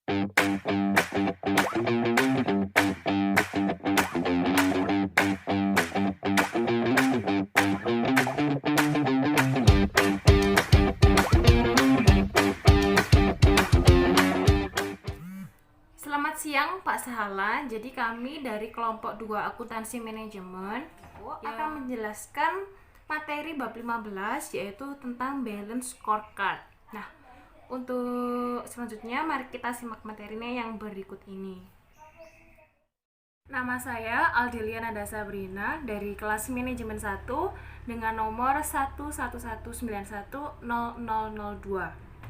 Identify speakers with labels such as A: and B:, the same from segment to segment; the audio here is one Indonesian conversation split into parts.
A: Selamat siang Pak Sahala. Jadi kami dari kelompok 2 akuntansi manajemen akan menjelaskan materi bab 15 yaitu tentang balance scorecard. Nah, untuk selanjutnya mari kita simak materinya yang berikut ini. Nama saya Aldeliana Sabrina dari kelas manajemen 1 dengan nomor 111910002.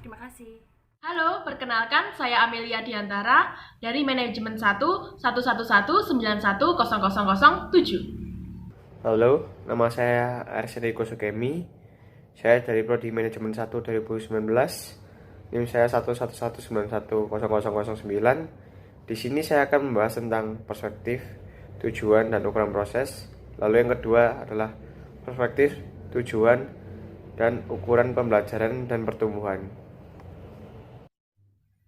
A: Terima kasih.
B: Halo, perkenalkan saya Amelia Diantara dari manajemen 1 111910007.
C: Halo, nama saya Arsene Kosokemi. Saya dari Prodi Manajemen 1 2019. NIM saya 111910009. Di sini saya akan membahas tentang perspektif, tujuan, dan ukuran proses. Lalu yang kedua adalah perspektif, tujuan, dan ukuran pembelajaran dan pertumbuhan.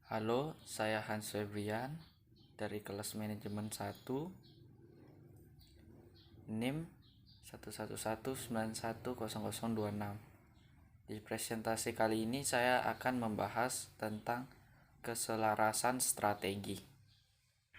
D: Halo, saya Hans Febrian dari kelas manajemen 1 NIM 111910026. Di presentasi kali ini saya akan membahas tentang keselarasan strategi.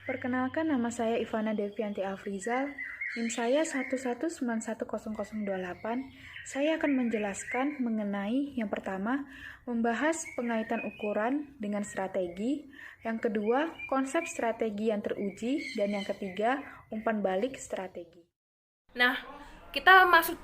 E: Perkenalkan, nama saya Ivana Devianti Afrizal, NIM saya 111910028. Saya akan menjelaskan mengenai yang pertama, membahas pengaitan ukuran dengan strategi, yang kedua, konsep strategi yang teruji, dan yang ketiga, umpan balik strategi.
A: Nah, kita masuk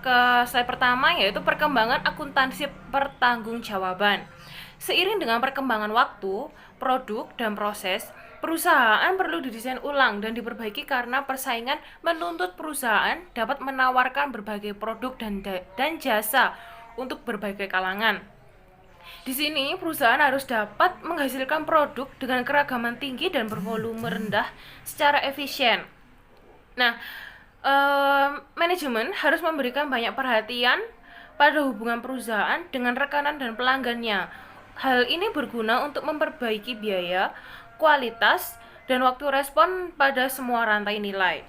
A: ke slide pertama yaitu perkembangan akuntansi pertanggungjawaban. Seiring dengan perkembangan waktu, produk, dan proses, perusahaan perlu didesain ulang dan diperbaiki karena persaingan menuntut perusahaan dapat menawarkan berbagai produk dan jasa untuk berbagai kalangan. Di sini, perusahaan harus dapat menghasilkan produk dengan keragaman tinggi dan bervolume rendah secara efisien. Nah, manajemen harus memberikan banyak perhatian pada hubungan perusahaan dengan rekanan dan pelanggannya. Hal ini berguna untuk memperbaiki biaya, kualitas, dan waktu respon pada semua rantai nilai.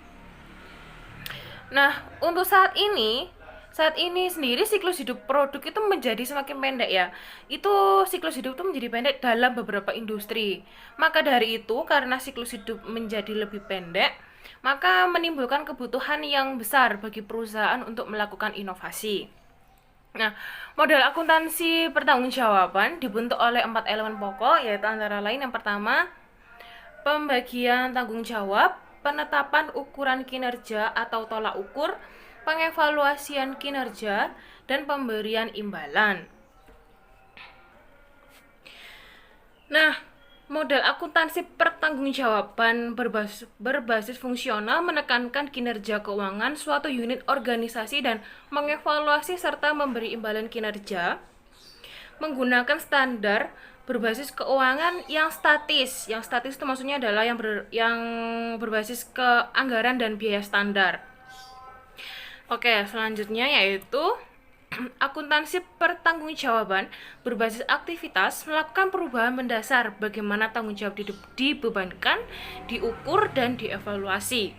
A: Nah, untuk saat ini sendiri siklus hidup produk itu menjadi semakin pendek ya. Siklus hidup itu menjadi pendek dalam beberapa industri. Maka dari itu, karena siklus hidup menjadi lebih pendek, maka menimbulkan kebutuhan yang besar bagi perusahaan untuk melakukan inovasi. Nah, model akuntansi pertanggungjawaban dibentuk oleh 4 elemen pokok, yaitu antara lain yang pertama, pembagian tanggung jawab, penetapan ukuran kinerja atau tolak ukur, pengevaluasian kinerja, dan pemberian imbalan. Nah, model akuntansi pertanggungjawaban berbasis fungsional menekankan kinerja keuangan suatu unit organisasi dan mengevaluasi serta memberi imbalan kinerja menggunakan standar berbasis keuangan yang statis. Yang statis itu maksudnya adalah yang berbasis ke anggaran dan biaya standar. Oke, selanjutnya yaitu akuntansi pertanggungjawaban berbasis aktivitas melakukan perubahan mendasar bagaimana tanggung jawab dibebankan, diukur, dan dievaluasi.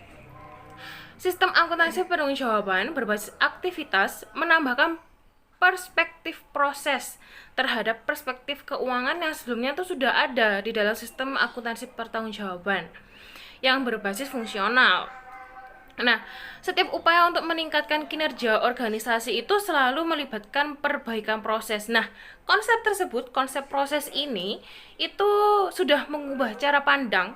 A: Sistem akuntansi pertanggungjawaban berbasis aktivitas menambahkan perspektif proses terhadap perspektif keuangan yang sebelumnya itu sudah ada di dalam sistem akuntansi pertanggungjawaban yang berbasis fungsional. Nah, setiap upaya untuk meningkatkan kinerja organisasi itu selalu melibatkan perbaikan proses. Nah, konsep proses ini itu sudah mengubah cara pandang,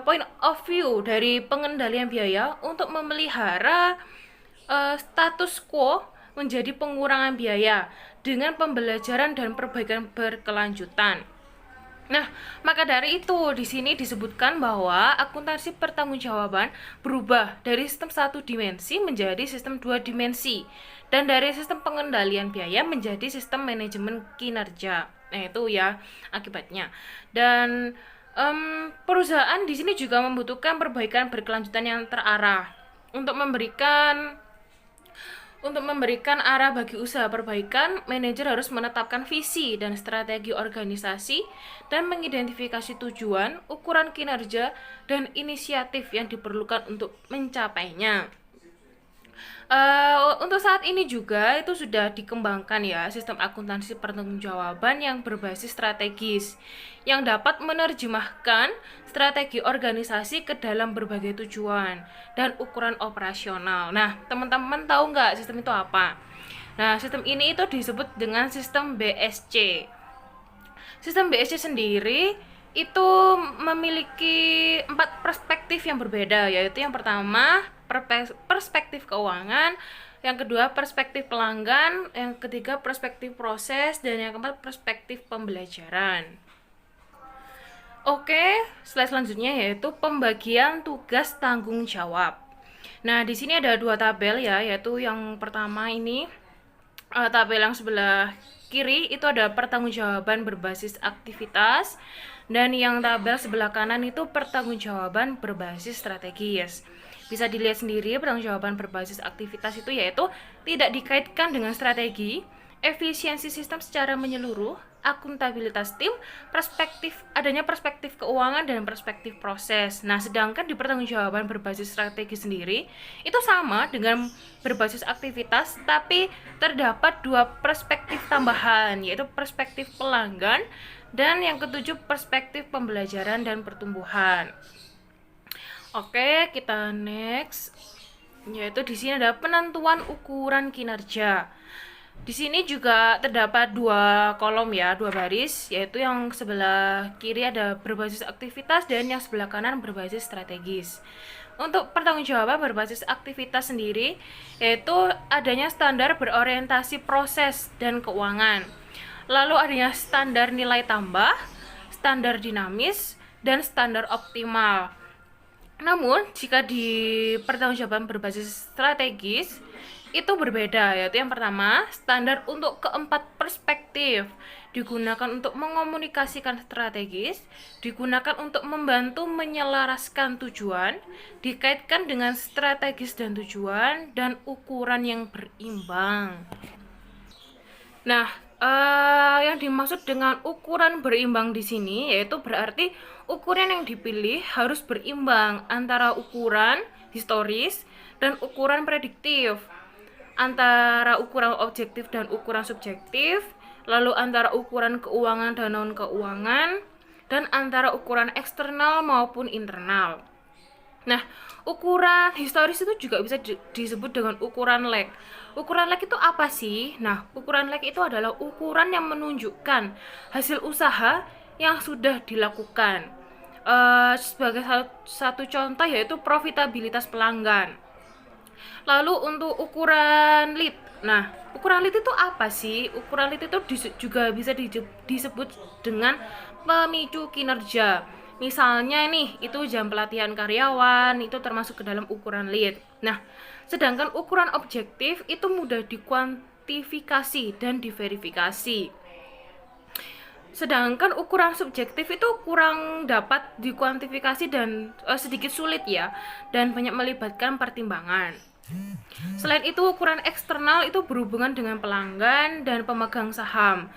A: point of view dari pengendalian biaya untuk memelihara status quo menjadi pengurangan biaya dengan pembelajaran dan perbaikan berkelanjutan. Nah, maka dari itu di sini disebutkan bahwa akuntansi pertanggungjawaban berubah dari sistem 1 dimensi menjadi sistem 2 dimensi dan dari sistem pengendalian biaya menjadi sistem manajemen kinerja. Nah, itu ya akibatnya. Dan perusahaan di sini juga membutuhkan perbaikan berkelanjutan yang terarah untuk memberikan Untuk memberikan arah bagi usaha perbaikan, manajer harus menetapkan visi dan strategi organisasi dan mengidentifikasi tujuan, ukuran kinerja, dan inisiatif yang diperlukan untuk mencapainya. Untuk saat ini juga itu sudah dikembangkan ya sistem akuntansi pertanggungjawaban yang berbasis strategis yang dapat menerjemahkan strategi organisasi ke dalam berbagai tujuan dan ukuran operasional. Nah, teman-teman tahu nggak sistem itu apa? Nah, sistem ini itu disebut dengan sistem BSC. Sistem BSC sendiri itu memiliki 4 perspektif yang berbeda, yaitu yang pertama perspektif keuangan, yang kedua perspektif pelanggan, yang ketiga perspektif proses, dan yang keempat perspektif pembelajaran. Oke, slide selanjutnya yaitu pembagian tugas tanggung jawab. Nah, di sini ada 2 tabel ya, yaitu yang pertama ini tabel yang sebelah kiri itu ada pertanggungjawaban berbasis aktivitas, dan yang tabel sebelah kanan itu pertanggungjawaban berbasis strategis. Bisa dilihat sendiri, pertanggungjawaban berbasis aktivitas itu yaitu tidak dikaitkan dengan strategi, efisiensi sistem secara menyeluruh, akuntabilitas tim, adanya perspektif keuangan dan perspektif proses. Nah, sedangkan di pertanggungjawaban berbasis strategi sendiri itu sama dengan berbasis aktivitas, tapi terdapat 2 perspektif tambahan, yaitu perspektif pelanggan dan yang ketujuh perspektif pembelajaran dan pertumbuhan. Oke, kita next. Yaitu di sini ada penentuan ukuran kinerja. Di sini juga terdapat 2 kolom ya, 2 baris, yaitu yang sebelah kiri ada berbasis aktivitas dan yang sebelah kanan berbasis strategis. Untuk pertanggungjawaban berbasis aktivitas sendiri, yaitu adanya standar berorientasi proses dan keuangan. Lalu adanya standar nilai tambah, standar dinamis, dan standar optimal. Namun, jika di pertanggungjawaban berbasis strategis, itu berbeda, yaitu yang pertama, standar untuk keempat perspektif digunakan untuk mengomunikasikan strategis, digunakan untuk membantu menyelaraskan tujuan, dikaitkan dengan strategis dan tujuan, dan ukuran yang berimbang. Nah, yang dimaksud dengan ukuran berimbang di sini yaitu berarti ukuran yang dipilih harus berimbang antara ukuran historis dan ukuran prediktif, antara ukuran objektif dan ukuran subjektif, lalu antara ukuran keuangan dan non-keuangan, dan antara ukuran eksternal maupun internal. Nah, ukuran historis itu juga bisa disebut dengan ukuran lag. Ukuran lag itu apa sih? Nah, ukuran lag itu adalah ukuran yang menunjukkan hasil usaha yang sudah dilakukan. Sebagai satu contoh yaitu profitabilitas pelanggan. Lalu untuk ukuran lead. Nah, ukuran lead itu apa sih? Ukuran lead itu juga bisa disebut dengan pemicu kinerja. Misalnya nih, itu jam pelatihan karyawan, itu termasuk ke dalam ukuran lead. Nah, sedangkan ukuran objektif itu mudah dikuantifikasi dan diverifikasi. Sedangkan ukuran subjektif itu kurang dapat dikuantifikasi dan sedikit sulit ya, dan banyak melibatkan pertimbangan. Selain itu, ukuran eksternal itu berhubungan dengan pelanggan dan pemegang saham.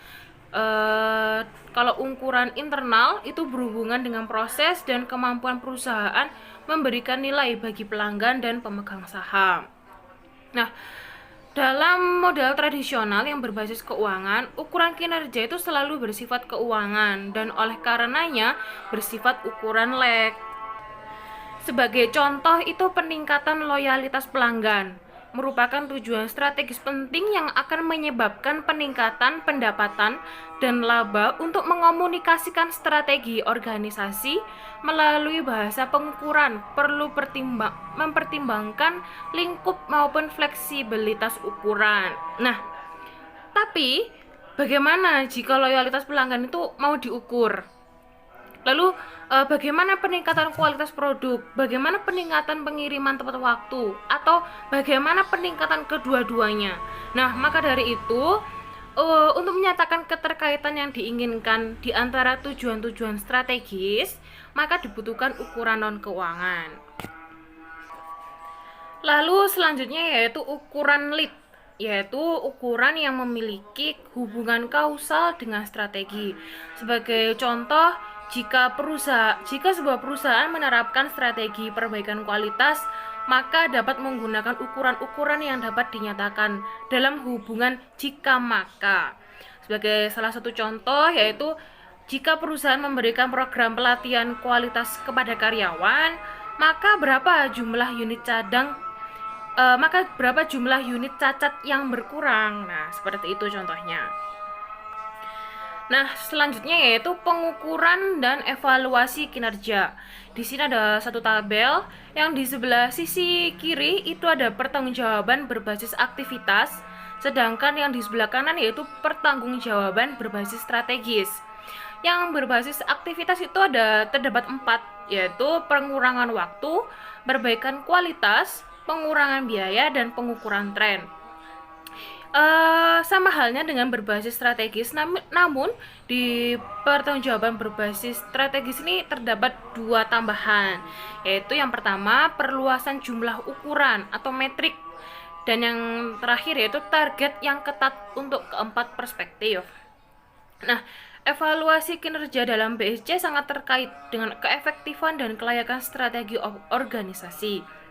A: Kalau ukuran internal itu berhubungan dengan proses dan kemampuan perusahaan memberikan nilai bagi pelanggan dan pemegang saham. Nah, dalam model tradisional yang berbasis keuangan, ukuran kinerja itu selalu bersifat keuangan dan oleh karenanya bersifat ukuran lag. Sebagai contoh itu peningkatan loyalitas pelanggan merupakan tujuan strategis penting yang akan menyebabkan peningkatan pendapatan dan laba untuk mengomunikasikan strategi organisasi melalui bahasa pengukuran perlu mempertimbangkan lingkup maupun fleksibilitas ukuran. Nah, tapi bagaimana jika loyalitas pelanggan itu mau diukur? Lalu bagaimana peningkatan kualitas produk, bagaimana peningkatan pengiriman tepat waktu, atau bagaimana peningkatan kedua-duanya. Nah, maka dari itu, untuk menyatakan keterkaitan yang diinginkan di antara tujuan-tujuan strategis, maka dibutuhkan ukuran non-keuangan. Lalu selanjutnya yaitu ukuran lead. yaitu ukuran yang memiliki hubungan kausal dengan strategi. Sebagai contoh, jika sebuah perusahaan menerapkan strategi perbaikan kualitas, maka dapat menggunakan ukuran-ukuran yang dapat dinyatakan dalam hubungan jika maka. Sebagai salah satu contoh yaitu jika perusahaan memberikan program pelatihan kualitas kepada karyawan, maka berapa jumlah unit cacat yang berkurang. Nah, seperti itu contohnya. Nah, selanjutnya yaitu pengukuran dan evaluasi kinerja. Di sini ada satu tabel yang di sebelah sisi kiri itu ada pertanggungjawaban berbasis aktivitas, sedangkan yang di sebelah kanan yaitu pertanggungjawaban berbasis strategis. Yang berbasis aktivitas itu terdapat 4, yaitu pengurangan waktu, perbaikan kualitas, pengurangan biaya, dan pengukuran tren. Sama halnya dengan berbasis strategis, namun di pertanggungjawaban berbasis strategis ini terdapat 2 tambahan, yaitu yang pertama perluasan jumlah ukuran atau metrik, dan yang terakhir yaitu target yang ketat untuk keempat perspektif. Nah, evaluasi kinerja dalam BSC sangat terkait dengan keefektifan dan kelayakan strategi organisasi.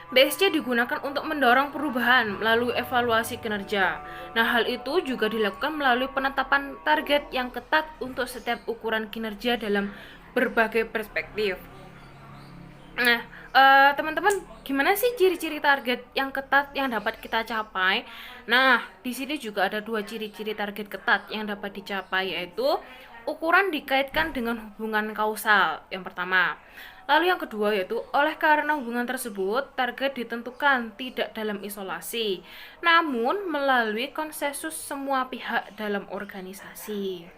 A: BSC digunakan untuk mendorong perubahan melalui evaluasi kinerja. Nah, hal itu juga dilakukan melalui penetapan target yang ketat untuk setiap ukuran kinerja dalam berbagai perspektif. Nah, teman-teman, gimana sih ciri-ciri target yang ketat yang dapat kita capai? Nah, di sini juga ada 2 ciri-ciri target ketat yang dapat dicapai, yaitu ukuran dikaitkan dengan hubungan kausal, yang pertama. Lalu yang kedua yaitu oleh karena hubungan tersebut, target ditentukan tidak dalam isolasi, namun melalui konsensus semua pihak dalam organisasi.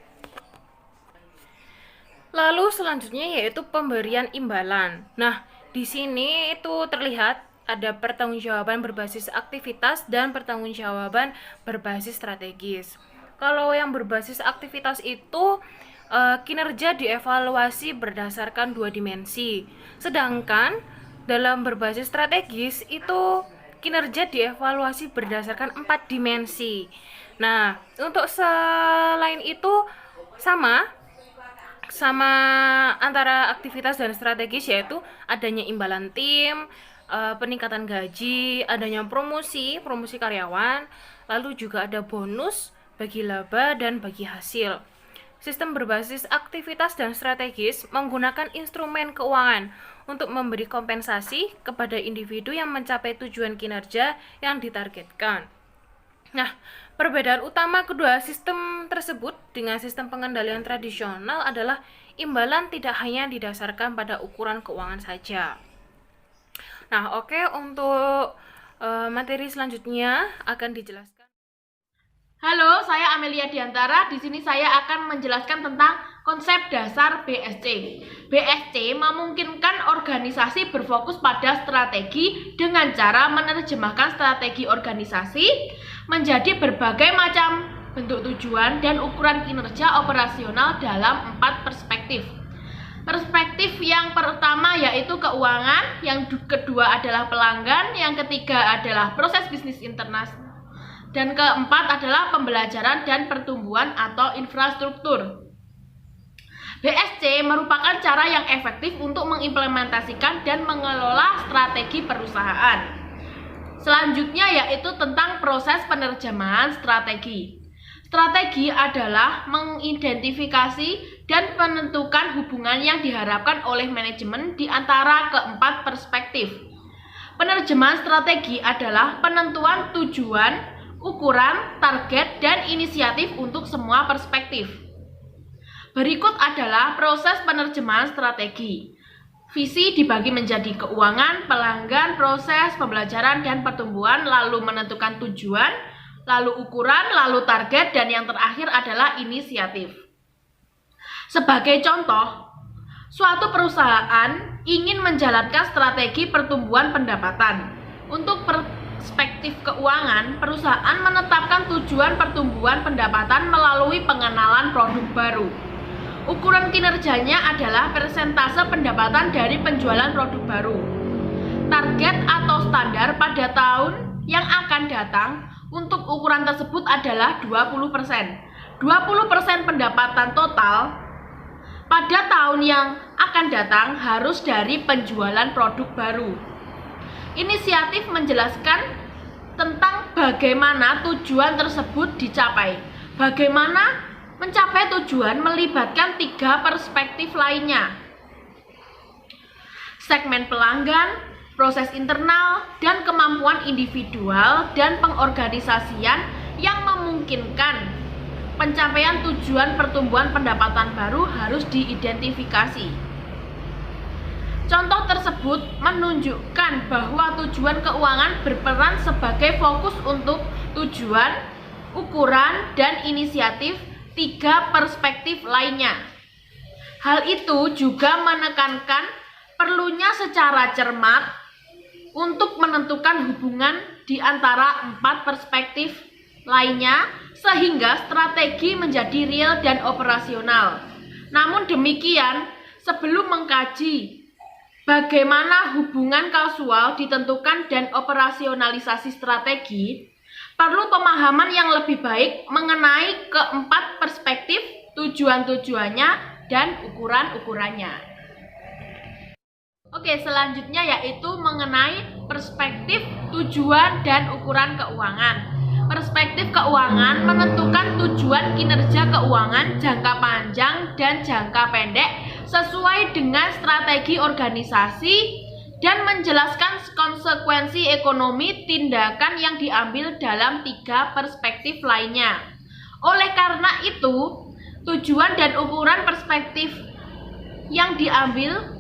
A: Lalu selanjutnya yaitu pemberian imbalan. Nah, di sini itu terlihat ada pertanggungjawaban berbasis aktivitas dan pertanggungjawaban berbasis strategis. Kalau yang berbasis aktivitas itu kinerja dievaluasi berdasarkan 2 dimensi. Sedangkan dalam berbasis strategis itu kinerja dievaluasi berdasarkan 4 dimensi. Nah, untuk selain itu sama antara aktivitas dan strategis, yaitu adanya imbalan tim, peningkatan gaji, adanya promosi karyawan, lalu juga ada bonus bagi laba dan bagi hasil. Sistem berbasis aktivitas dan strategis menggunakan instrumen keuangan untuk memberi kompensasi kepada individu yang mencapai tujuan kinerja yang ditargetkan. Nah, perbedaan utama kedua sistem tersebut dengan sistem pengendalian tradisional adalah imbalan tidak hanya didasarkan pada ukuran keuangan saja. Nah, oke, untuk materi selanjutnya akan dijelaskan.
B: Halo, saya Amelia Diantara. Di sini saya akan menjelaskan tentang konsep dasar BSC. BSC memungkinkan organisasi berfokus pada strategi dengan cara menerjemahkan strategi organisasi menjadi berbagai macam bentuk tujuan dan ukuran kinerja operasional dalam 4 perspektif. Perspektif yang pertama yaitu keuangan, yang kedua adalah pelanggan, yang ketiga adalah proses bisnis internasional, dan keempat adalah pembelajaran dan pertumbuhan atau infrastruktur. BSC merupakan cara yang efektif untuk mengimplementasikan dan mengelola strategi perusahaan. Selanjutnya yaitu tentang proses penerjemahan strategi. Strategi adalah mengidentifikasi dan menentukan hubungan yang diharapkan oleh manajemen di antara keempat perspektif. Penerjemahan strategi adalah penentuan tujuan, ukuran, target, dan inisiatif untuk semua perspektif. Berikut adalah proses penerjemahan strategi. Visi dibagi menjadi keuangan, pelanggan, proses, pembelajaran, dan pertumbuhan, lalu menentukan tujuan, lalu ukuran, lalu target, dan yang terakhir adalah inisiatif. Sebagai contoh, suatu perusahaan ingin menjalankan strategi pertumbuhan pendapatan. Untuk perspektif keuangan, perusahaan menetapkan tujuan pertumbuhan pendapatan melalui pengenalan produk baru. Ukuran kinerjanya adalah persentase pendapatan dari penjualan produk baru. Target atau standar pada tahun yang akan datang untuk ukuran tersebut adalah 20%. 20% pendapatan total pada tahun yang akan datang harus dari penjualan produk baru. Inisiatif menjelaskan tentang bagaimana tujuan tersebut dicapai. Bagaimana mencapai tujuan melibatkan 3 perspektif lainnya: segmen pelanggan, proses internal, dan kemampuan individual dan pengorganisasian yang memungkinkan pencapaian tujuan pertumbuhan pendapatan baru harus diidentifikasi. Contoh tersebut menunjukkan bahwa tujuan keuangan berperan sebagai fokus untuk tujuan, ukuran, dan inisiatif 3 perspektif lainnya. Hal itu juga menekankan perlunya secara cermat untuk menentukan hubungan di antara 4 perspektif lainnya sehingga strategi menjadi real dan operasional. Namun demikian, sebelum mengkaji bagaimana hubungan kausal ditentukan dan operasionalisasi strategi, perlu pemahaman yang lebih baik mengenai keempat perspektif, tujuan-tujuannya, dan ukuran-ukurannya. Oke, selanjutnya yaitu mengenai perspektif, tujuan, dan ukuran keuangan. Perspektif keuangan menentukan tujuan kinerja keuangan jangka panjang dan jangka pendek sesuai dengan strategi organisasi dan menjelaskan konsekuensi ekonomi tindakan yang diambil dalam 3 perspektif lainnya. Oleh karena itu, tujuan dan ukuran perspektif yang diambil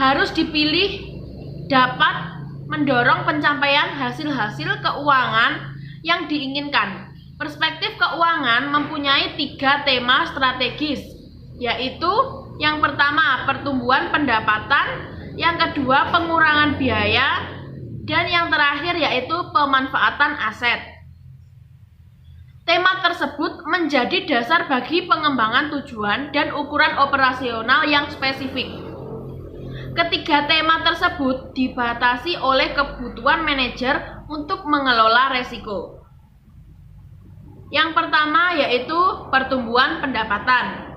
B: harus dipilih dapat mendorong pencapaian hasil-hasil keuangan yang diinginkan. Perspektif keuangan mempunyai 3 tema strategis, yaitu yang pertama pertumbuhan pendapatan, yang kedua pengurangan biaya, dan yang terakhir yaitu pemanfaatan aset. Tema tersebut menjadi dasar bagi pengembangan tujuan dan ukuran operasional yang spesifik. Ketiga tema tersebut dibatasi oleh kebutuhan manajer untuk mengelola resiko. Yang pertama yaitu pertumbuhan pendapatan.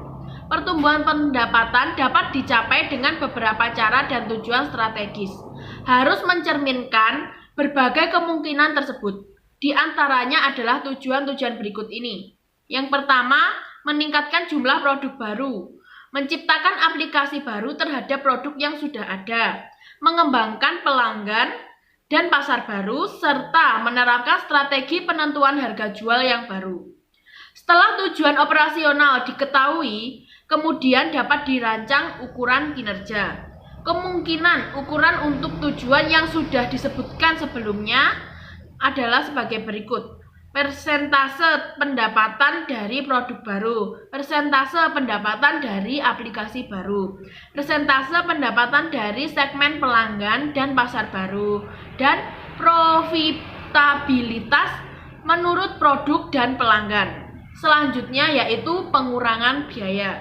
B: Pertumbuhan pendapatan dapat dicapai dengan beberapa cara dan tujuan strategis. Harus mencerminkan berbagai kemungkinan tersebut. Di antaranya adalah tujuan-tujuan berikut ini. Yang pertama, meningkatkan jumlah produk baru, menciptakan aplikasi baru terhadap produk yang sudah ada, mengembangkan pelanggan dan pasar baru, serta menerapkan strategi penentuan harga jual yang baru. Setelah tujuan operasional diketahui, kemudian dapat dirancang ukuran kinerja. Kemungkinan ukuran untuk tujuan yang sudah disebutkan sebelumnya adalah sebagai berikut. Persentase pendapatan dari produk baru, persentase pendapatan dari aplikasi baru, persentase pendapatan dari segmen pelanggan dan pasar baru, dan profitabilitas menurut produk dan pelanggan. Selanjutnya yaitu pengurangan biaya.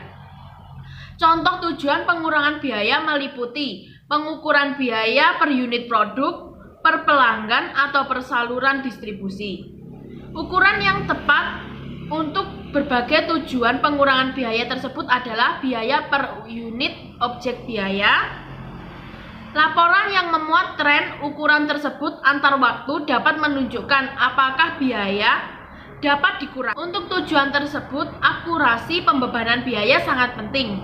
B: Contoh tujuan pengurangan biaya meliputi pengukuran biaya per unit produk, per pelanggan atau per saluran distribusi. Ukuran yang tepat untuk berbagai tujuan pengurangan biaya tersebut adalah biaya per unit objek biaya. Laporan yang memuat tren ukuran tersebut antar waktu dapat menunjukkan apakah biaya dapat dikurangi. Untuk tujuan tersebut, akurasi pembebanan biaya sangat penting.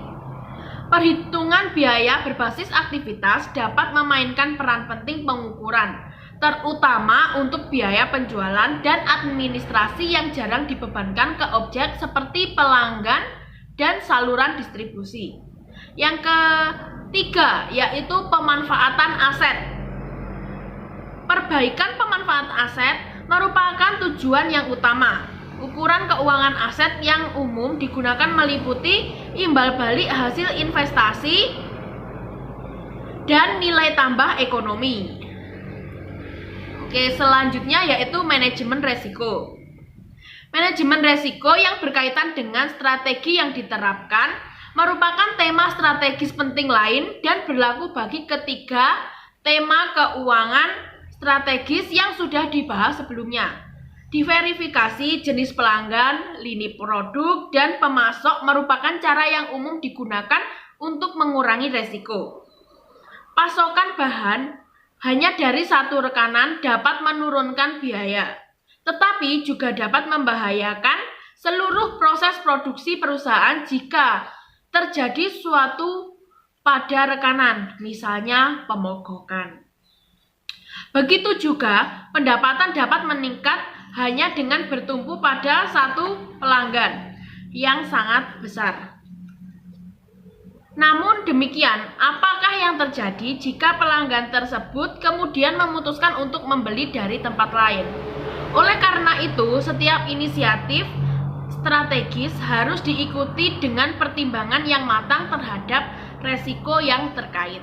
B: Perhitungan biaya berbasis aktivitas dapat memainkan peran penting pengukuran, terutama untuk biaya penjualan dan administrasi yang jarang dibebankan ke objek seperti pelanggan dan saluran distribusi. Yang ketiga yaitu pemanfaatan aset. Perbaikan pemanfaatan aset merupakan tujuan yang utama. Ukuran keuangan aset yang umum digunakan meliputi imbal balik hasil investasi dan nilai tambah ekonomi. Oke, selanjutnya yaitu manajemen resiko. Manajemen resiko yang berkaitan dengan strategi yang diterapkan merupakan tema strategis penting lain dan berlaku bagi ketiga tema keuangan strategis yang sudah dibahas sebelumnya. Diverifikasi jenis pelanggan, lini produk, dan pemasok merupakan cara yang umum digunakan untuk mengurangi resiko. Pasokan bahan hanya dari satu rekanan dapat menurunkan biaya, tetapi juga dapat membahayakan seluruh proses produksi perusahaan jika terjadi suatu pada rekanan, misalnya pemogokan. Begitu juga pendapatan dapat meningkat hanya dengan bertumpu pada satu pelanggan yang sangat besar. Namun demikian, apakah yang terjadi jika pelanggan tersebut kemudian memutuskan untuk membeli dari tempat lain? Oleh karena itu, setiap inisiatif strategis harus diikuti dengan pertimbangan yang matang terhadap resiko yang terkait.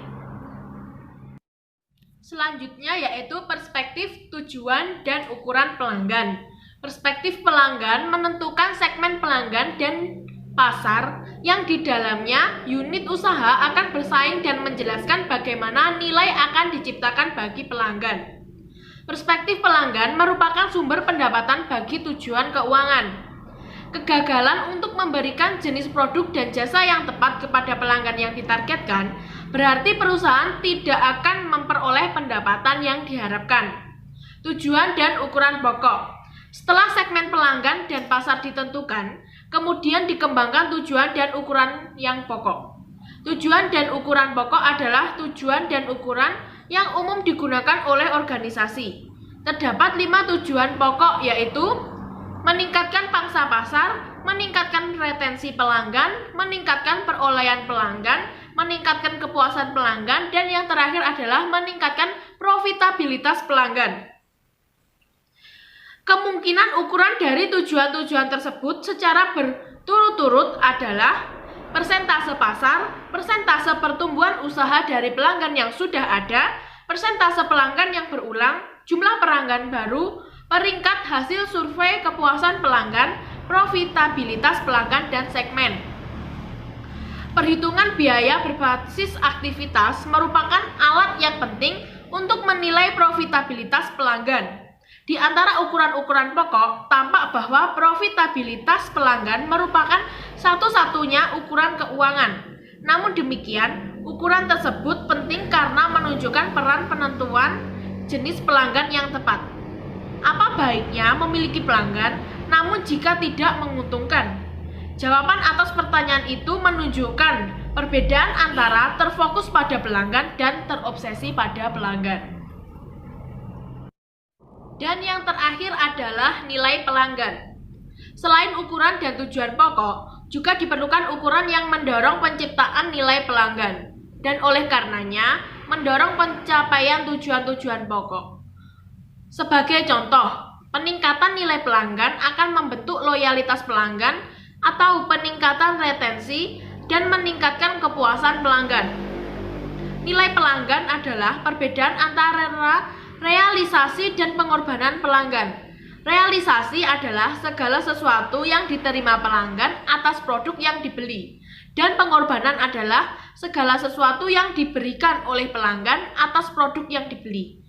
B: Selanjutnya yaitu perspektif tujuan dan ukuran pelanggan. Perspektif pelanggan menentukan segmen pelanggan dan pasar yang di dalamnya unit usaha akan bersaing dan menjelaskan bagaimana nilai akan diciptakan bagi pelanggan. Perspektif pelanggan merupakan sumber pendapatan bagi tujuan keuangan. Kegagalan untuk memberikan jenis produk dan jasa yang tepat kepada pelanggan yang ditargetkan berarti perusahaan tidak akan memperoleh pendapatan yang diharapkan. Tujuan dan ukuran pokok. Setelah segmen pelanggan dan pasar ditentukan, kemudian dikembangkan tujuan dan ukuran yang pokok. Tujuan dan ukuran pokok adalah tujuan dan ukuran yang umum digunakan oleh organisasi. Terdapat 5 tujuan pokok yaitu meningkatkan pangsa pasar, meningkatkan retensi pelanggan, meningkatkan perolehan pelanggan, meningkatkan kepuasan pelanggan, dan yang terakhir adalah meningkatkan profitabilitas pelanggan. Kemungkinan ukuran dari tujuan-tujuan tersebut secara berturut-turut adalah persentase pasar, persentase pertumbuhan usaha dari pelanggan yang sudah ada, persentase pelanggan yang berulang, jumlah pelanggan baru, peringkat hasil survei kepuasan pelanggan, profitabilitas pelanggan, dan segmen. Perhitungan biaya berbasis aktivitas merupakan alat yang penting untuk menilai profitabilitas pelanggan. Di antara ukuran-ukuran pokok, tampak bahwa profitabilitas pelanggan merupakan satu-satunya ukuran keuangan. Namun demikian, ukuran tersebut penting karena menunjukkan peran penentuan jenis pelanggan yang tepat. Apa baiknya memiliki pelanggan, namun jika tidak menguntungkan? Jawaban atas pertanyaan itu menunjukkan perbedaan antara terfokus pada pelanggan dan terobsesi pada pelanggan. Dan yang terakhir adalah nilai pelanggan. Selain ukuran dan tujuan pokok, juga diperlukan ukuran yang mendorong penciptaan nilai pelanggan, dan oleh karenanya mendorong pencapaian tujuan-tujuan pokok. Sebagai contoh, peningkatan nilai pelanggan akan membentuk loyalitas pelanggan atau peningkatan retensi dan meningkatkan kepuasan pelanggan. Nilai pelanggan adalah perbedaan antara realisasi dan pengorbanan pelanggan. Realisasi adalah segala sesuatu yang diterima pelanggan atas produk yang dibeli, dan pengorbanan adalah segala sesuatu yang diberikan oleh pelanggan atas produk yang dibeli.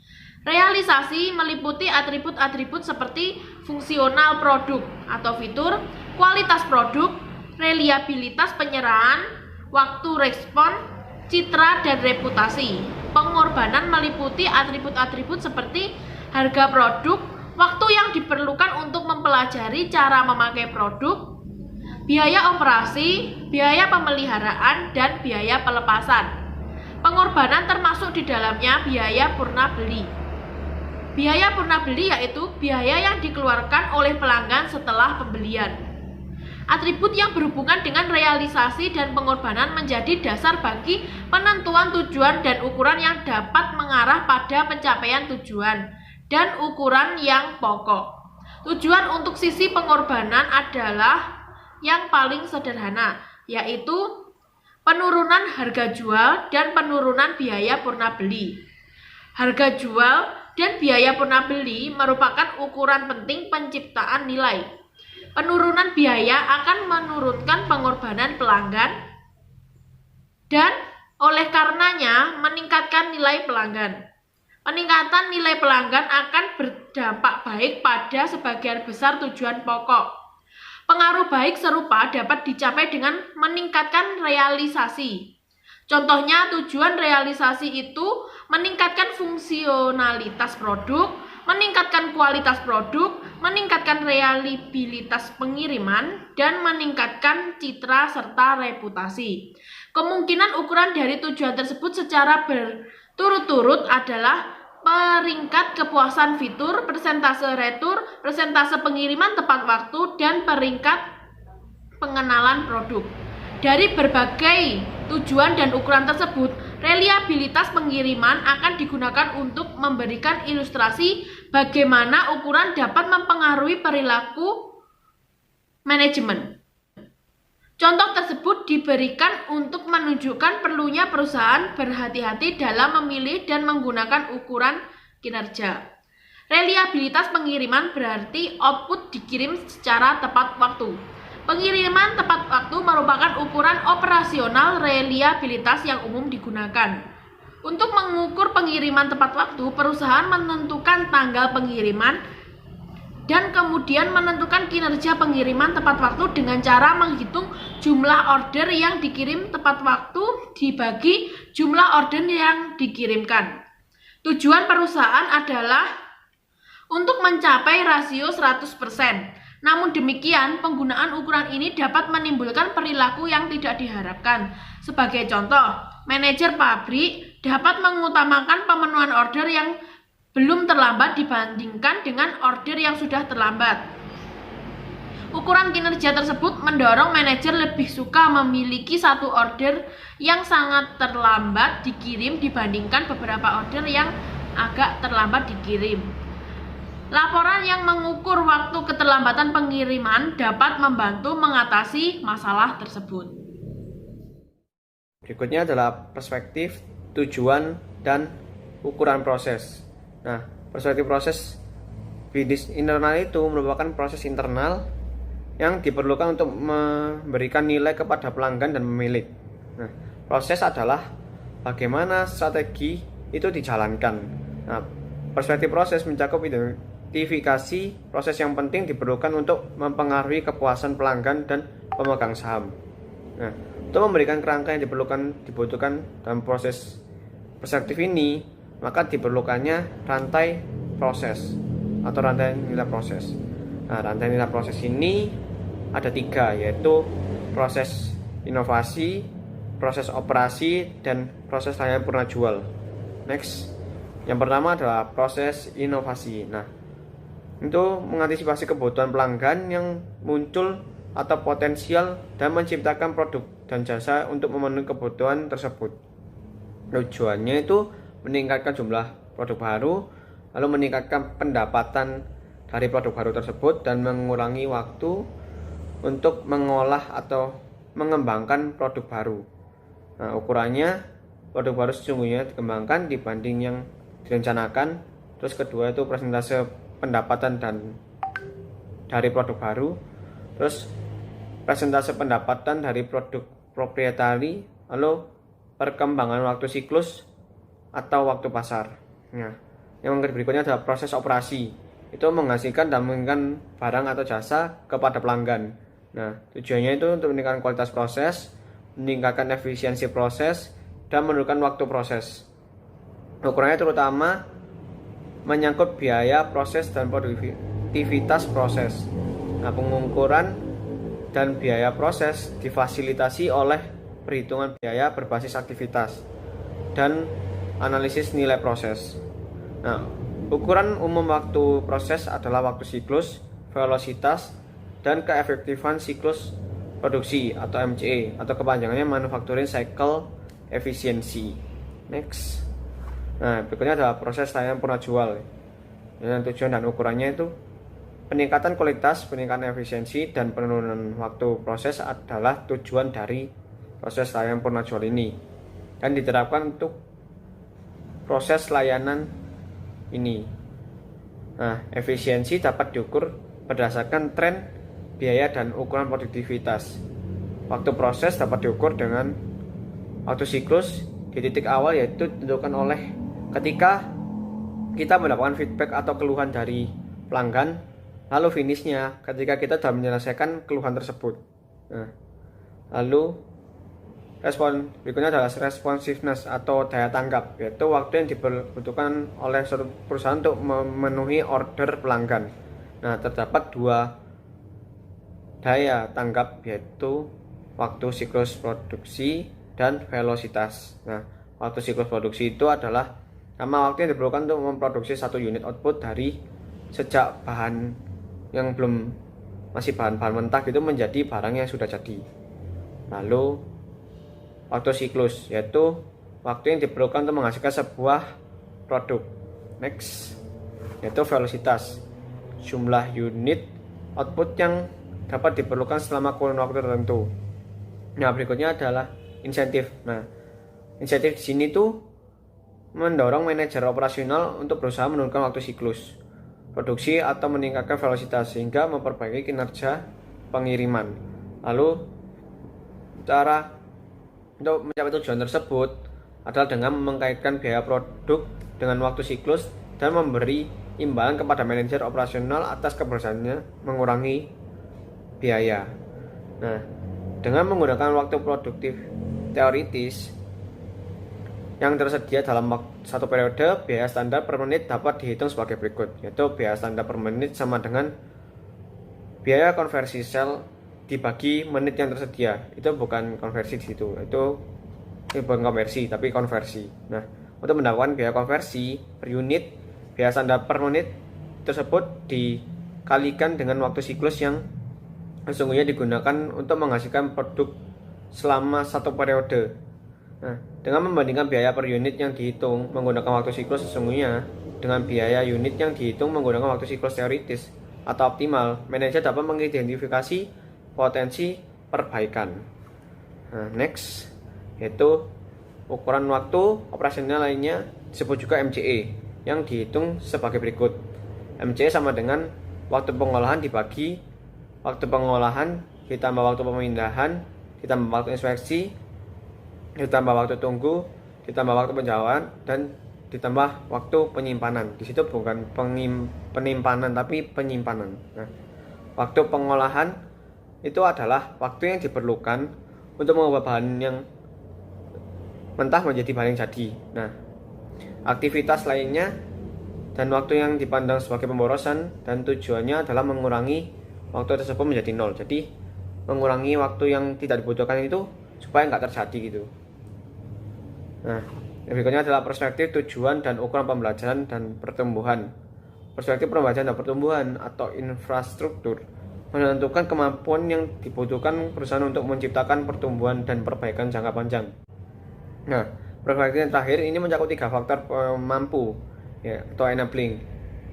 B: Realisasi meliputi atribut-atribut seperti fungsional produk atau fitur, kualitas produk, reliabilitas penyerahan, waktu respon, citra, dan reputasi. Pengorbanan meliputi atribut-atribut seperti harga produk, waktu yang diperlukan untuk mempelajari cara memakai produk, biaya operasi, biaya pemeliharaan, dan biaya pelepasan. Pengorbanan termasuk di dalamnya biaya purna beli. Biaya purna beli yaitu biaya yang dikeluarkan oleh pelanggan setelah pembelian. Atribut yang berhubungan dengan realisasi dan pengorbanan menjadi dasar bagi penentuan tujuan dan ukuran yang dapat mengarah pada pencapaian tujuan dan ukuran yang pokok. Tujuan untuk sisi pengorbanan adalah yang paling sederhana, yaitu penurunan harga jual dan penurunan biaya purna beli. Harga jual dan biaya purna beli merupakan ukuran penting penciptaan nilai. Penurunan biaya akan menurunkan pengorbanan pelanggan dan oleh karenanya meningkatkan nilai pelanggan. Peningkatan nilai pelanggan akan berdampak baik pada sebagian besar tujuan pokok. Pengaruh baik serupa dapat dicapai dengan meningkatkan realisasi. Contohnya, tujuan realisasi itu meningkatkan fungsionalitas produk, meningkatkan kualitas produk, meningkatkan reliabilitas pengiriman, dan meningkatkan citra serta reputasi. Kemungkinan ukuran dari tujuan tersebut secara berturut-turut adalah peringkat kepuasan fitur, persentase retur, persentase pengiriman tepat waktu, dan peringkat pengenalan produk. Dari berbagai tujuan dan ukuran tersebut, reliabilitas pengiriman akan digunakan untuk memberikan ilustrasi bagaimana ukuran dapat mempengaruhi perilaku manajemen. Contoh tersebut diberikan untuk menunjukkan perlunya perusahaan berhati-hati dalam memilih dan menggunakan ukuran kinerja. Reliabilitas pengiriman berarti output dikirim secara tepat waktu. Pengiriman tepat waktu merupakan ukuran operasional reliabilitas yang umum digunakan. Untuk mengukur pengiriman tepat waktu, perusahaan menentukan tanggal pengiriman dan kemudian menentukan kinerja pengiriman tepat waktu dengan cara menghitung jumlah order yang dikirim tepat waktu dibagi jumlah order yang dikirimkan. Tujuan perusahaan adalah untuk mencapai rasio 100%. Namun demikian, penggunaan ukuran ini dapat menimbulkan perilaku yang tidak diharapkan. Sebagai contoh, manajer pabrik dapat mengutamakan pemenuhan order yang belum terlambat dibandingkan dengan order yang sudah terlambat. Ukuran kinerja tersebut mendorong manajer lebih suka memiliki satu order yang sangat terlambat dikirim dibandingkan beberapa order yang agak terlambat dikirim. Laporan yang mengukur waktu keterlambatan pengiriman dapat membantu mengatasi masalah tersebut.
C: Berikutnya adalah perspektif, tujuan, dan ukuran proses. Nah, perspektif proses bisnis internal itu merupakan proses internal yang diperlukan untuk memberikan nilai kepada pelanggan dan pemilik. Nah, proses adalah bagaimana strategi itu dijalankan. Nah, perspektif proses mencakup identifikasi proses yang penting diperlukan untuk mempengaruhi kepuasan pelanggan dan pemegang saham. Nah, untuk memberikan kerangka yang dibutuhkan dalam proses perspektif ini, maka diperlukannya rantai proses atau rantai nilai proses. Nah, rantai nilai proses ini ada 3, yaitu proses inovasi, proses operasi, dan proses layanan purna jual. Next, yang pertama adalah proses inovasi. Nah, itu mengantisipasi kebutuhan pelanggan yang muncul atau potensial dan menciptakan produk dan jasa untuk memenuhi kebutuhan tersebut. Tujuannya itu meningkatkan jumlah produk baru, lalu meningkatkan pendapatan dari produk baru tersebut dan mengurangi waktu untuk mengolah atau mengembangkan produk baru. Nah, ukurannya produk baru sesungguhnya dikembangkan dibanding yang direncanakan. Terus kedua itu persentase pendapatan dari produk baru. Terus persentase pendapatan dari produk proprietari, lalu perkembangan waktu siklus atau waktu pasar. Nah, yang berikutnya adalah proses operasi. Itu menghasilkan dan mengirimkan barang atau jasa kepada pelanggan. Nah, tujuannya itu untuk meningkatkan kualitas proses, meningkatkan efisiensi proses, dan menurunkan waktu proses. Ukurannya terutama menyangkut biaya proses dan produktivitas proses. Nah, pengukuran dan biaya proses difasilitasi oleh perhitungan biaya berbasis aktivitas dan analisis nilai proses. Nah, ukuran umum waktu proses adalah waktu siklus, velositas, dan keefektifan siklus produksi atau MCE atau kepanjangannya Manufacturing Cycle Efficiency. Next. Nah, berikutnya adalah proses layanan purna jual. Dengan tujuan dan ukurannya itu peningkatan kualitas, peningkatan efisiensi, dan penurunan waktu proses adalah tujuan dari proses layanan purna jual ini dan diterapkan untuk proses layanan ini. Nah, efisiensi dapat diukur berdasarkan tren biaya dan ukuran produktivitas. Waktu proses dapat diukur dengan waktu siklus di titik awal, yaitu ditentukan oleh ketika kita mendapatkan feedback atau keluhan dari pelanggan, lalu finishnya ketika kita sudah menyelesaikan keluhan tersebut. Nah, lalu respon berikutnya adalah responsiveness atau daya tanggap, yaitu waktu yang dibutuhkan oleh suatu perusahaan untuk memenuhi order pelanggan. Nah, terdapat dua daya tanggap, yaitu waktu siklus produksi dan velocitas. Nah, waktu siklus produksi itu adalah nama waktu yang diperlukan untuk memproduksi satu unit output dari sejak bahan yang masih bahan-bahan mentah itu menjadi barang yang sudah jadi. Lalu waktu siklus, yaitu waktu yang diperlukan untuk menghasilkan sebuah produk. Next, yaitu velocitas, jumlah unit output yang dapat diperlukan selama kurun waktu tertentu. Nah, berikutnya adalah insentif. Nah, insentif di sini tuh mendorong manajer operasional untuk berusaha menurunkan waktu siklus produksi atau meningkatkan velocitas sehingga memperbaiki kinerja pengiriman. Lalu cara untuk mencapai tujuan tersebut adalah dengan mengkaitkan biaya produk dengan waktu siklus dan memberi imbalan kepada manajer operasional atas keberhasilannya mengurangi biaya. Nah, dengan menggunakan waktu produktif teoritis yang tersedia dalam satu periode, biaya standar per menit dapat dihitung sebagai berikut, yaitu biaya standar per menit sama dengan biaya konversi sel dibagi menit yang tersedia. Itu bukan konversi di situ, itu bukan konversi tapi konversi. Nah, untuk mendapatkan biaya konversi per unit, biaya standar per menit tersebut dikalikan dengan waktu siklus yang sesungguhnya digunakan untuk menghasilkan produk selama satu periode. Nah, dengan membandingkan biaya per unit yang dihitung menggunakan waktu siklus sesungguhnya dengan biaya unit yang dihitung menggunakan waktu siklus teoritis atau optimal, manajer dapat mengidentifikasi potensi perbaikan. Nah, next, yaitu ukuran waktu operasional lainnya disebut juga MCE yang dihitung sebagai berikut. MCE sama dengan waktu pengolahan dibagi waktu pengolahan ditambah waktu pemindahan ditambah waktu inspeksi ditambah waktu tunggu, ditambah waktu penjauhan, dan ditambah waktu penyimpanan. Di situ bukan penyimpanan tapi penyimpanan. Nah, waktu pengolahan itu adalah waktu yang diperlukan untuk mengubah bahan yang mentah menjadi bahan yang jadi. Nah, aktivitas lainnya dan waktu yang dipandang sebagai pemborosan dan tujuannya adalah mengurangi waktu tersebut menjadi nol. Jadi mengurangi waktu yang tidak dibutuhkan itu supaya nggak terjadi gitu. Nah, yang berikutnya adalah perspektif, tujuan, dan ukuran pembelajaran dan pertumbuhan. Perspektif pembelajaran dan pertumbuhan atau infrastruktur menentukan kemampuan yang dibutuhkan perusahaan untuk menciptakan pertumbuhan dan perbaikan jangka panjang. Nah, perspektif yang terakhir ini mencakup 3 faktor pemampu, ya, atau enabling.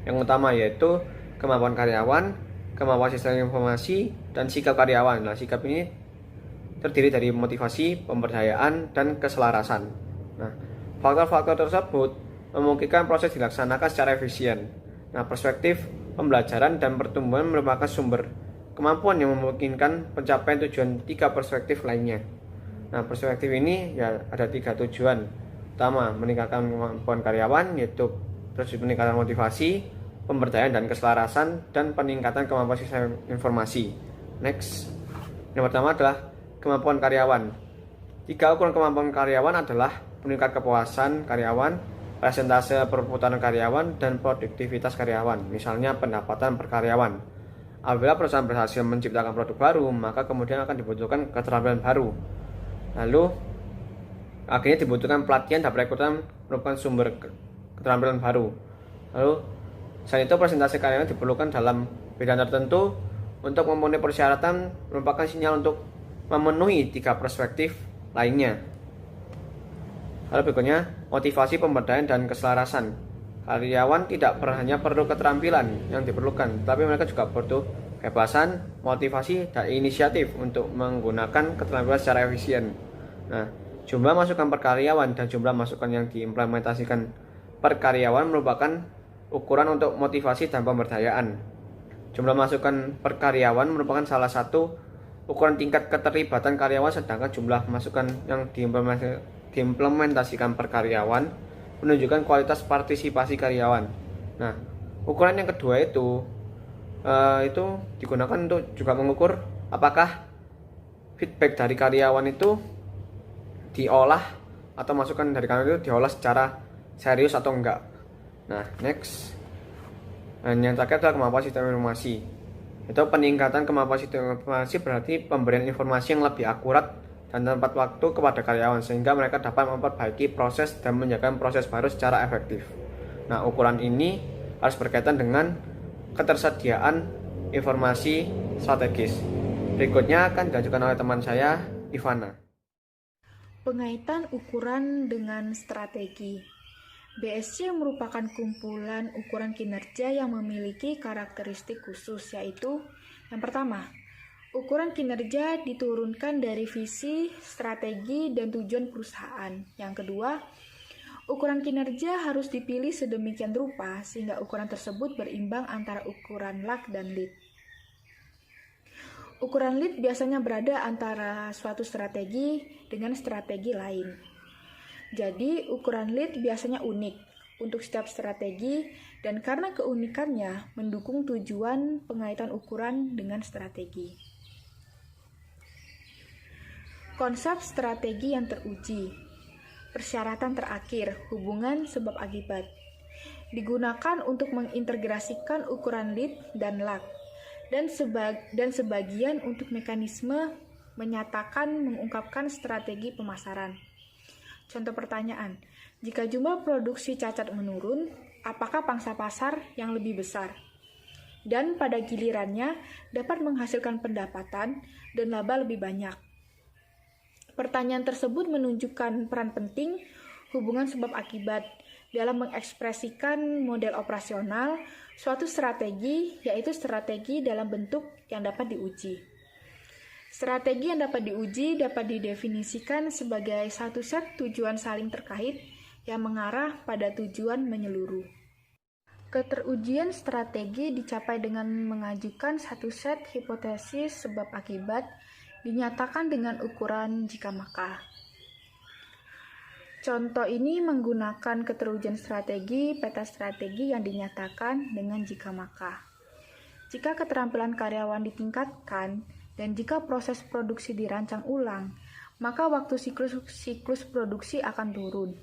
C: Yang utama yaitu kemampuan karyawan, kemampuan sistem informasi, dan sikap karyawan. Nah, sikap ini terdiri dari motivasi, pemberdayaan, dan keselarasan. Nah, faktor-faktor tersebut memungkinkan proses dilaksanakan secara efisien. Nah, perspektif pembelajaran dan pertumbuhan merupakan sumber kemampuan yang memungkinkan pencapaian tujuan 3 perspektif lainnya. Nah, perspektif ini ya ada 3 tujuan. Pertama, meningkatkan kemampuan karyawan, yaitu peningkatan motivasi, pemberdayaan dan keselarasan, dan peningkatan kemampuan sistem informasi. Next, yang pertama adalah kemampuan karyawan. 3 ukuran kemampuan karyawan adalah meningkat kepuasan karyawan, persentase perputaran karyawan, dan produktivitas karyawan. Misalnya pendapatan per karyawan. Apabila perusahaan berhasil menciptakan produk baru, maka kemudian akan dibutuhkan keterampilan baru. Lalu akhirnya dibutuhkan pelatihan dan perekrutan merupakan sumber keterampilan baru. Lalu selain itu persentase karyawan diperlukan dalam bidang tertentu untuk memenuhi persyaratan merupakan sinyal untuk memenuhi 3 perspektif lainnya. Lalu berikutnya, motivasi, pemberdayaan, dan keselarasan. Karyawan tidak hanya perlu keterampilan yang diperlukan, tapi mereka juga butuh kebebasan, motivasi, dan inisiatif untuk menggunakan keterampilan secara efisien. Nah, jumlah masukan per karyawan dan jumlah masukan yang diimplementasikan per karyawan merupakan ukuran untuk motivasi dan pemberdayaan. Jumlah masukan per karyawan merupakan salah satu ukuran tingkat keterlibatan karyawan, sedangkan jumlah masukan yang diimplementasikan per karyawan menunjukkan kualitas partisipasi karyawan. Nah, ukuran yang kedua itu digunakan untuk juga mengukur apakah feedback dari karyawan itu diolah atau masukan dari karyawan itu diolah secara serius atau enggak. Nah, next. Yang terakhir adalah kemampuan sistem informasi. Itu peningkatan kemampuan sistem informasi berarti pemberian informasi yang lebih akurat dan tepat waktu kepada karyawan sehingga mereka dapat memperbaiki proses dan menjalankan proses baru secara efektif. Nah, ukuran ini harus berkaitan dengan ketersediaan informasi strategis. Berikutnya akan diajukan oleh teman saya, Ivana.
E: Pengaitan ukuran dengan strategi. BSC merupakan kumpulan ukuran kinerja yang memiliki karakteristik khusus, yaitu yang pertama, ukuran kinerja diturunkan dari visi, strategi, dan tujuan perusahaan. Yang kedua, ukuran kinerja harus dipilih sedemikian rupa sehingga ukuran tersebut berimbang antara ukuran luck dan lead. Ukuran lead biasanya berada antara suatu strategi dengan strategi lain. Jadi, ukuran lead biasanya unik untuk setiap strategi dan karena keunikannya mendukung tujuan pengaitan ukuran dengan strategi. Konsep strategi yang teruji. Persyaratan terakhir, hubungan sebab akibat. Digunakan untuk mengintegrasikan ukuran lead dan luck, dan sebagian untuk mekanisme mengungkapkan strategi pemasaran. Contoh pertanyaan, jika jumlah produksi cacat menurun, apakah pangsa pasar yang lebih besar? Dan pada gilirannya dapat menghasilkan pendapatan dan laba lebih banyak. Pertanyaan tersebut menunjukkan peran penting hubungan sebab akibat dalam mengekspresikan model operasional suatu strategi, yaitu strategi dalam bentuk yang dapat diuji. Strategi yang dapat diuji dapat didefinisikan sebagai satu set tujuan saling terkait yang mengarah pada tujuan menyeluruh. Keterujian strategi dicapai dengan mengajukan satu set hipotesis sebab akibat dinyatakan dengan ukuran jika maka. Contoh ini menggunakan keterujian strategi, peta strategi yang dinyatakan dengan jika maka. Jika keterampilan karyawan ditingkatkan dan jika proses produksi dirancang ulang, maka waktu siklus produksi akan turun.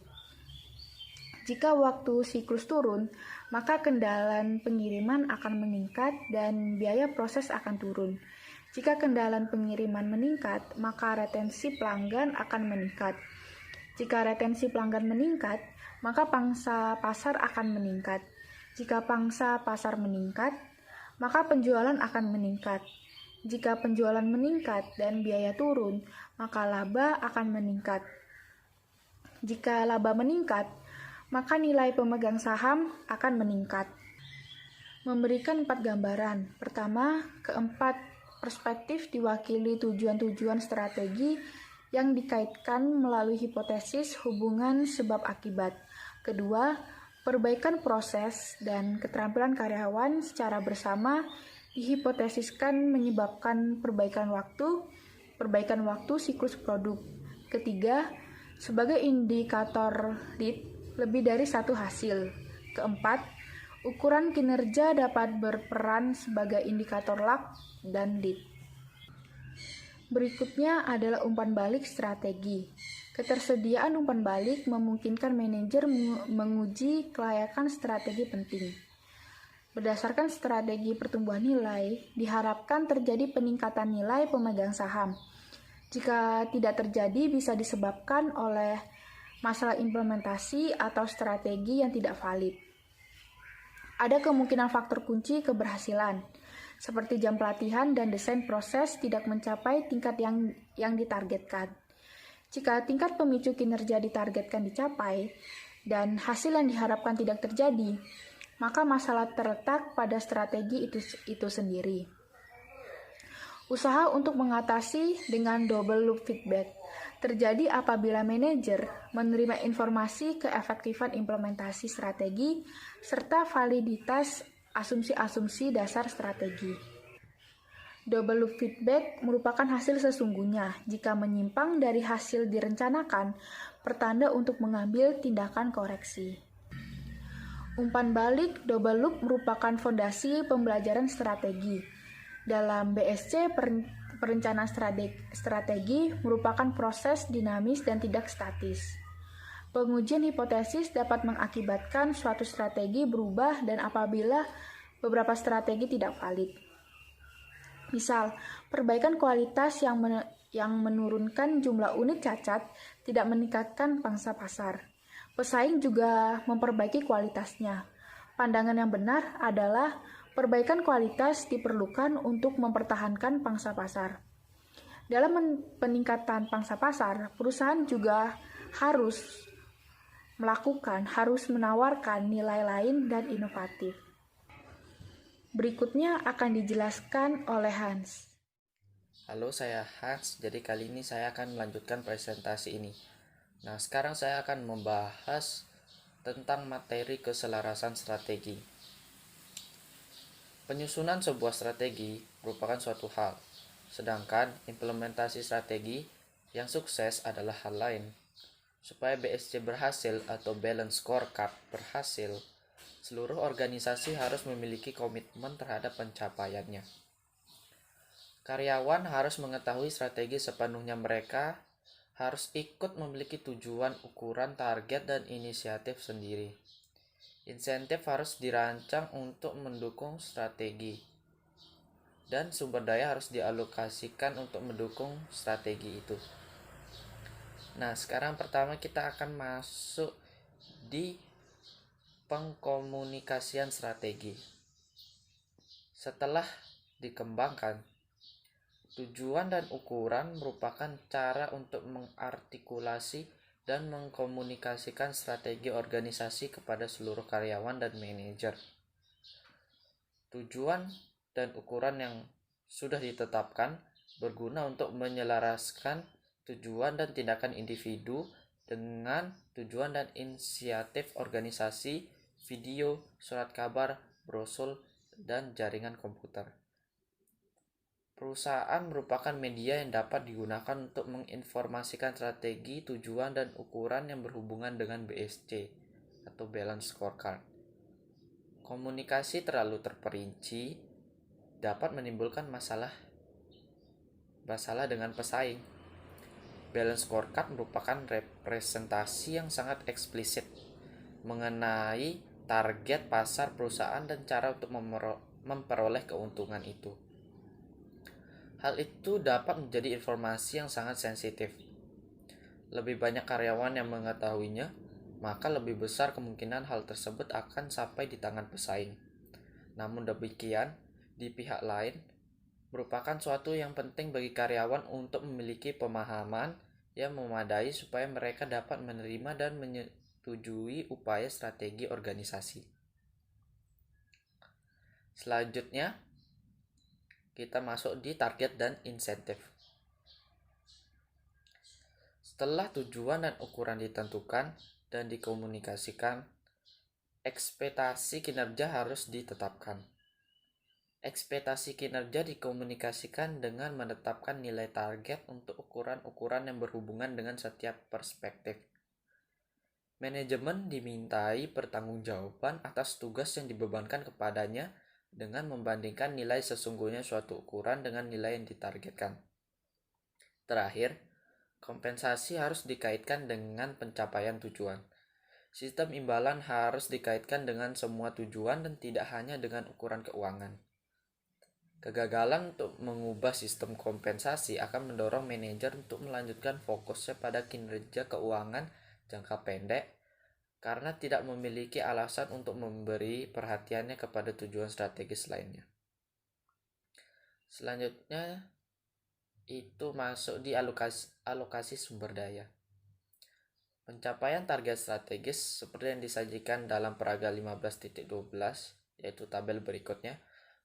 E: Jika waktu siklus turun, maka kendalan pengiriman akan meningkat dan biaya proses akan turun. Jika kendalan pengiriman meningkat, maka retensi pelanggan akan meningkat. Jika retensi pelanggan meningkat, maka pangsa pasar akan meningkat. Jika pangsa pasar meningkat, maka penjualan akan meningkat. Jika penjualan meningkat dan biaya turun, maka laba akan meningkat. Jika laba meningkat, maka nilai pemegang saham akan meningkat. Memberikan 4 gambaran. Pertama, keempat perspektif diwakili tujuan-tujuan strategi yang dikaitkan melalui hipotesis hubungan sebab akibat. Kedua, perbaikan proses dan keterampilan karyawan secara bersama dihipotesiskan menyebabkan perbaikan waktu siklus produk. Ketiga, sebagai indikator lead lebih dari satu hasil. Keempat, ukuran kinerja dapat berperan sebagai indikator luck dan lead. Berikutnya adalah umpan balik strategi. Ketersediaan umpan balik memungkinkan manajer menguji kelayakan strategi penting. Berdasarkan strategi pertumbuhan nilai, diharapkan terjadi peningkatan nilai pemegang saham. Jika tidak terjadi, bisa disebabkan oleh masalah implementasi atau strategi yang tidak valid. Ada kemungkinan faktor kunci keberhasilan, seperti jam pelatihan dan desain proses tidak mencapai tingkat yang ditargetkan. Jika tingkat pemicu kinerja ditargetkan dicapai dan hasil yang diharapkan tidak terjadi, maka masalah terletak pada strategi itu sendiri. Usaha untuk mengatasi dengan double loop feedback terjadi apabila manajer menerima informasi keefektifan implementasi strategi serta validitas asumsi-asumsi dasar strategi. Double loop feedback merupakan hasil sesungguhnya. Jika menyimpang dari hasil direncanakan, pertanda untuk mengambil tindakan koreksi. Umpan balik double loop merupakan fondasi pembelajaran strategi. Dalam BSC, perencanaan strategi merupakan proses dinamis dan tidak statis. Pengujian hipotesis dapat mengakibatkan suatu strategi berubah dan apabila beberapa strategi tidak valid. Misal, perbaikan kualitas yang menurunkan jumlah unit cacat tidak meningkatkan pangsa pasar. Pesaing juga memperbaiki kualitasnya. Pandangan yang benar adalah perbaikan kualitas diperlukan untuk mempertahankan pangsa pasar. Dalam peningkatan pangsa pasar, perusahaan juga harus menawarkan nilai lain dan inovatif. Berikutnya akan dijelaskan oleh Hans.
D: Halo, saya Hans. Jadi kali ini saya akan melanjutkan presentasi ini. Nah, sekarang saya akan membahas tentang materi keselarasan strategi. Penyusunan sebuah strategi merupakan suatu hal, sedangkan implementasi strategi yang sukses adalah hal lain. Supaya BSC berhasil atau Balance Scorecard berhasil, seluruh organisasi harus memiliki komitmen terhadap pencapaiannya. Karyawan harus mengetahui strategi sepenuhnya, mereka harus ikut memiliki tujuan, ukuran, target, dan inisiatif sendiri. Insentif harus dirancang untuk mendukung strategi, dan sumber daya harus dialokasikan untuk mendukung strategi itu. Nah, sekarang pertama kita akan masuk di pengkomunikasian strategi. Setelah dikembangkan, tujuan dan ukuran merupakan cara untuk mengartikulasi dan mengkomunikasikan strategi organisasi kepada seluruh karyawan dan manajer. Tujuan dan ukuran yang sudah ditetapkan berguna untuk menyelaraskan tujuan dan tindakan individu dengan tujuan dan inisiatif organisasi, video, surat kabar, brosur, dan jaringan komputer. Perusahaan merupakan media yang dapat digunakan untuk menginformasikan strategi, tujuan, dan ukuran yang berhubungan dengan BSC atau Balance Scorecard. Komunikasi terlalu terperinci dapat menimbulkan masalah dengan pesaing. Balance Scorecard merupakan representasi yang sangat eksplisit mengenai target pasar perusahaan dan cara untuk memperoleh keuntungan itu. Hal itu dapat menjadi informasi yang sangat sensitif. Lebih banyak karyawan yang mengetahuinya, maka lebih besar kemungkinan hal tersebut akan sampai di tangan pesaing. Namun demikian, di pihak lain, merupakan suatu yang penting bagi karyawan untuk memiliki pemahaman yang memadai supaya mereka dapat menerima dan menyetujui upaya strategi organisasi. Selanjutnya, kita masuk di target dan insentif. Setelah tujuan dan ukuran ditentukan dan dikomunikasikan, ekspektasi kinerja harus ditetapkan. Ekspektasi kinerja dikomunikasikan dengan menetapkan nilai target untuk ukuran-ukuran yang berhubungan dengan setiap perspektif. Manajemen dimintai pertanggungjawaban atas tugas yang dibebankan kepadanya dengan membandingkan nilai sesungguhnya suatu ukuran dengan nilai yang ditargetkan. Terakhir, kompensasi harus dikaitkan dengan pencapaian tujuan. Sistem imbalan harus dikaitkan dengan semua tujuan dan tidak hanya dengan ukuran keuangan. Kegagalan untuk mengubah sistem kompensasi akan mendorong manajer untuk melanjutkan fokusnya pada kinerja keuangan jangka pendek karena tidak memiliki alasan untuk memberi perhatiannya kepada tujuan strategis lainnya. Selanjutnya itu masuk di alokasi sumber daya. Pencapaian target strategis seperti yang disajikan dalam peraga 15.12 yaitu tabel berikutnya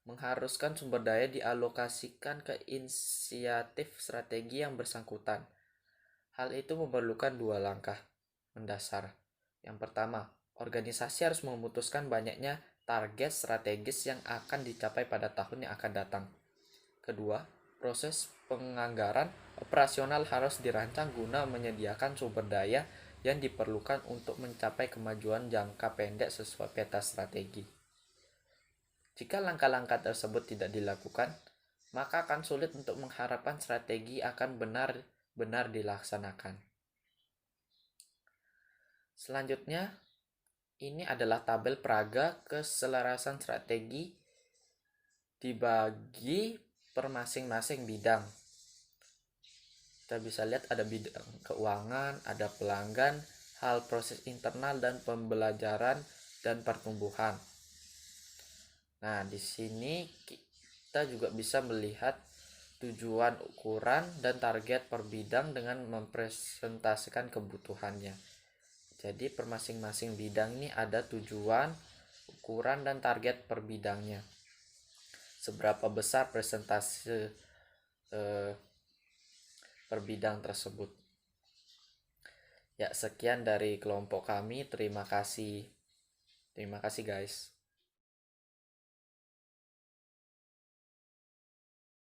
D: mengharuskan sumber daya dialokasikan ke inisiatif strategi yang bersangkutan. Hal itu memerlukan dua langkah mendasar. Yang pertama, organisasi harus memutuskan banyaknya target strategis yang akan dicapai pada tahun yang akan datang. Kedua, proses penganggaran operasional harus dirancang guna menyediakan sumber daya yang diperlukan untuk mencapai kemajuan jangka pendek sesuai peta strategi. Jika langkah-langkah tersebut tidak dilakukan, maka akan sulit untuk mengharapkan strategi akan benar-benar dilaksanakan. Selanjutnya, ini adalah tabel peraga keselarasan strategi dibagi per masing-masing bidang. Kita bisa lihat ada bidang keuangan, ada pelanggan, hal proses internal dan pembelajaran dan pertumbuhan. Nah, di sini kita juga bisa melihat tujuan, ukuran, dan target per bidang dengan mempresentasikan kebutuhannya. Jadi per masing-masing bidang ini ada tujuan, ukuran, dan target per bidangnya. Seberapa besar presentase per bidang tersebut. Ya, sekian dari kelompok kami. Terima kasih. Terima kasih guys.